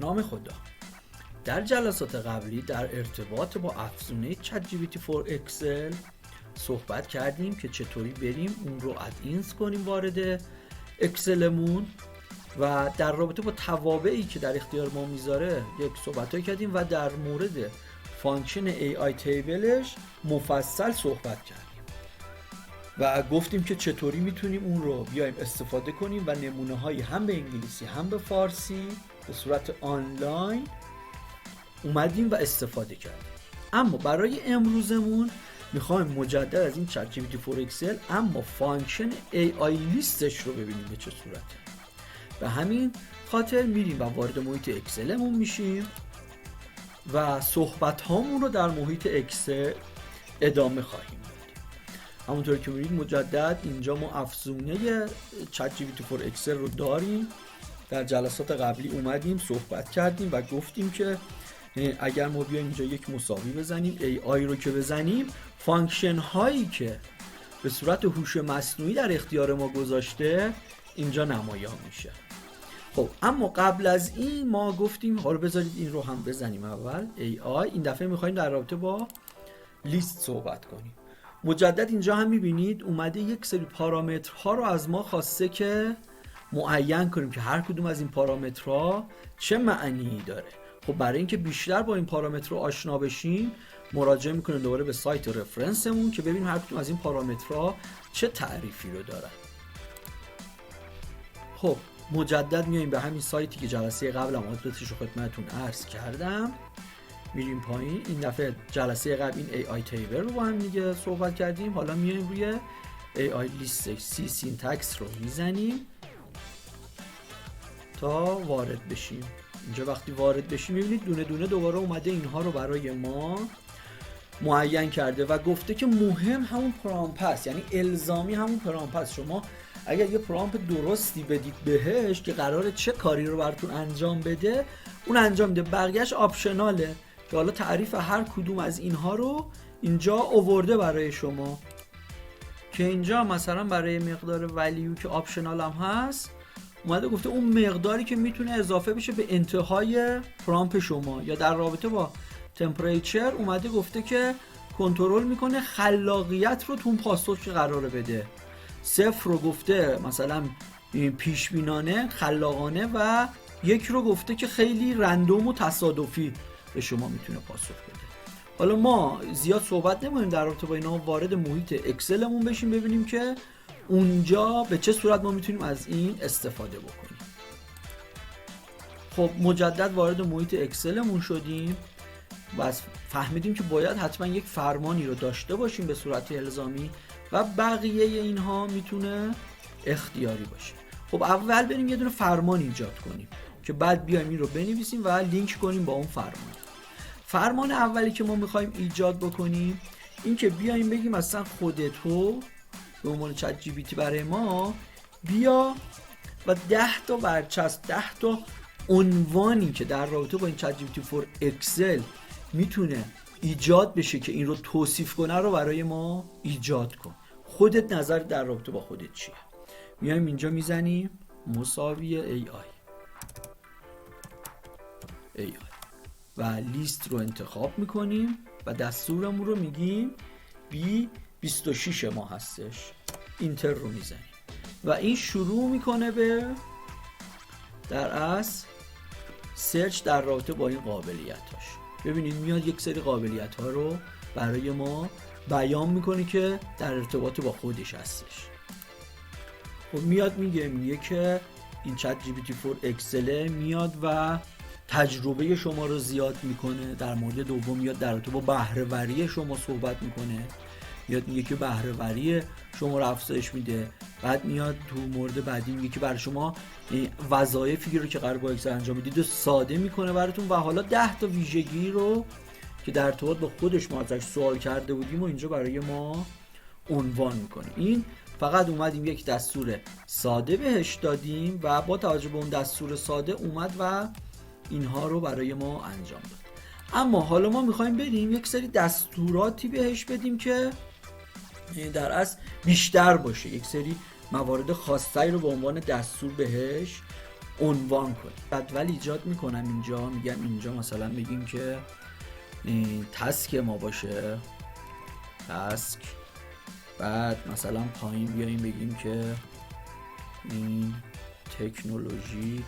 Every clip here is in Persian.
نام خدا. در جلسات قبلی در ارتباط با افزونه چت جی پی تی فور اکسل صحبت کردیم که چطوری بریم اون رو ادینز کنیم وارد اکسلمون و در رابطه با توابعی که در اختیار ما میذاره یک صحبتایی کردیم و در مورد فانکشن AI تیبلش مفصل صحبت کردیم و گفتیم که چطوری میتونیم اون رو بیایم استفاده کنیم و نمونه هایی هم به انگلیسی هم به فارسی به صورت آنلاین اومدیم و استفاده کردیم. اما برای امروزمون میخوایم مجدد از این چت جی پی تی فور اکسل اما فانکشن AI لیستش رو ببینیم به چه صورته. به همین خاطر میریم و وارد محیط اکسلمون میشیم و صحبت هامون رو در محیط اکسل ادامه خواهیم داد. همونطور که می‌بینید مجدد اینجا ما افزونه چت جی پی تی فور اکسل رو داریم. در جلسات قبلی اومدیم صحبت کردیم و گفتیم که اگر ما بیایم اینجا یک مساوی بزنیم AI رو که بزنیم فانکشن هایی که به صورت هوش مصنوعی در اختیار ما گذاشته اینجا نمایان میشه. خب اما قبل از این ما گفتیم حالا بذارید این رو هم بزنیم اول AI. این دفعه میخوایم در رابطه با لیست صحبت کنیم. مجدد اینجا هم میبینید اومده یک سری پارامترها رو از ما خواسته که معین کنیم که هر کدوم از این پارامترها چه معنی داره. خب برای اینکه بیشتر با این پارامترها آشنا بشیم مراجعه میکنیم دوباره به سایت رفرنسمون که ببینیم هر کدوم از این پارامترها چه تعریفی رو دارن. خب مجدد میایم به همین سایتی که جلسه قبلم آدرسش رو خدمتتون عرض کردم، میریم پایین. این دفعه جلسه قبل این AI تیبل رو با هم دیگه صحبت کردیم، حالا میایم روی AI لیست سی سینتکس رو میزنیم تا وارد بشیم. اینجا وقتی وارد بشیم میبینید دونه دونه دوباره اومده اینها رو برای ما معین کرده و گفته که مهم همون پرامپت است، یعنی الزامی همون پرامپت است. شما اگر یه پرامپت درستی بدید بهش که قراره چه کاری رو براتون انجام بده اون انجام میده، بقیه‌اش آپشناله که حالا تعریف هر کدوم از اینها رو اینجا آورده برای شما که اینجا مثلا برای مقدار ولیو که آپشنال هم هست اومده گفته اون مقداری که میتونه اضافه بشه به انتهای پرامپت شما، یا در رابطه با تمپریچر اومده گفته که کنترل میکنه خلاقیت رو تو اون پاسخ که قراره بده. صفر رو گفته مثلا پیشبینانه خلاقانه و یک رو گفته که خیلی رندوم و تصادفی به شما میتونه پاسخ بده. حالا ما زیاد صحبت نمی‌کنیم در رابطه با اینا، وارد محیط اکسلمون بشیم ببینیم که اونجا به چه صورت ما میتونیم از این استفاده بکنیم. خب مجدد وارد محیط اکسلمون شدیم و فهمیدیم که باید حتما یک فرمانی رو داشته باشیم به صورت الزامی و بقیه اینها میتونه اختیاری باشه. خب اول بریم یه دونه فرمان ایجاد کنیم که بعد بیایم این رو بنویسیم و لینک کنیم با اون فرمان. فرمان اولی که ما میخوایم ایجاد بکنیم این که بیایم بگیم مثلا خودتو به عنوان چت جی پی تی برای ما بیا و 10 تا برچسب 10 تا عنوانی که در رابطه با این چت جی پی تی فور اکسل میتونه ایجاد بشه که این رو توصیف کنه رو برای ما ایجاد کن. خودت نظر در رابطه با خودت چیه؟ میایم اینجا میزنیم مساوی AI و لیست رو انتخاب میکنیم و دستورمون رو میگیم B26 ما هستش، اینتر رو میزنیم و این شروع میکنه به در اصل سرچ در رابطه با این قابلیتاش. ببینید میاد یک سری قابلیت ها رو برای ما بیان میکنه که در ارتباط با خودش هستش. خب میاد میگه که این چت جی پی تی فور اکسل میاد و تجربه شما رو زیاد میکنه. در مورد دوم میاد در رابطه با بهره وری شما صحبت میکنه، میاد میگه که بهره وری شما رو افزایش میده. بعد میاد تو مورد بعدی میگه که برای شما وظایفی رو که قرار با اکسل انجام بدید رو ساده میکنه براتون و حالا 10 تا ویژگی رو که در ارتباط با خودش ما ازش سوال کرده بودیم و اینجا برای ما عنوان میکنه. این فقط اومدیم یک دستور ساده بهش دادیم و با توجه به اون دستور ساده اومد و اینها رو برای ما انجام داد. اما حالا ما میخوایم بریم یک سری دستوراتی بهش بدیم که در اصل بیشتر باشه، یک سری موارد خاصی رو به عنوان دستور بهش عنوان کنیم. جدول ایجاد میکنم اینجا، میگم اینجا مثلا بگیم که تسک ما باشه، تسک. بعد مثلا پایین بیاییم بگیم که این تکنولوژی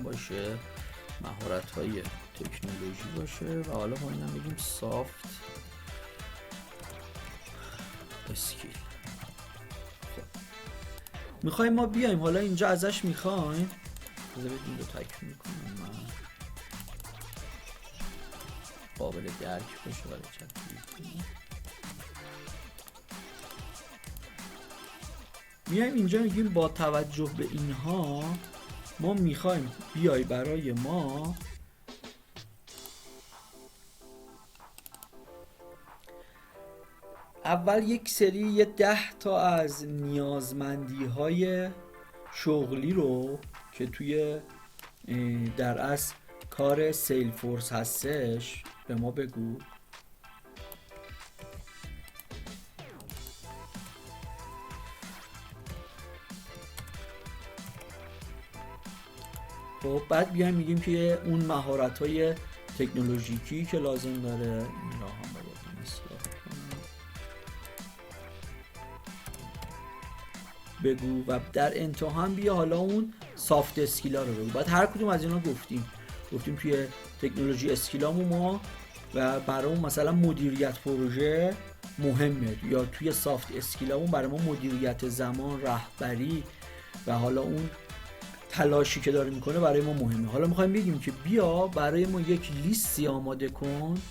باشه، مهارت های تکنولوژی باشه و حالا پایین هم بگیم سافت اسکیل. میخوایم ما بیایم حالا اینجا ازش میخوایم بذار بدیم رو تکمیل کنم من قابل درک باشه برای چطوری. میایم اینجا میگیم با توجه به اینها ما میخوایم بیای برای ما اول یک سری 10 تا از نیازمندی های شغلی رو که توی در اصل کار سیل فورس هستش به ما بگو. خب بعد بیایم میگیم که اون مهارت های تکنولوژیکی که لازم داره این را هم باید اصلاح کنم بگو و در انتها هم بیا حالا اون سافت اسکیلا رو بگو. بعد هر کدوم از اینا گفتیم توی تکنولوژی اسکیلامون ما و برامون مثلا مدیریت پروژه مهمه، یا توی سافت اسکیلامون برای ما مدیریت زمان، رهبری و حالا اون تلاشی که داره میکنه برای ما مهمه. حالا میخوایم بگیم که بیا برای ما یک لیستی آماده کن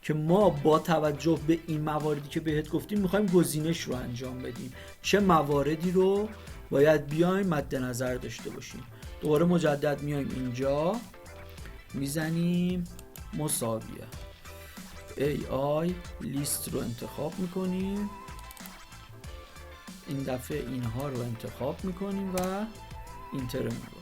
که ما با توجه به این مواردی که بهت گفتیم میخوایم گزینش رو انجام بدیم، چه مواردی رو باید بیایم مد نظر داشته باشیم. دوباره مجدد میایم اینجا میزنیم مساویه AI لیست رو انتخاب میکنیم، این دفعه اینها رو انتخاب میکنیم و اینتر میکنیم.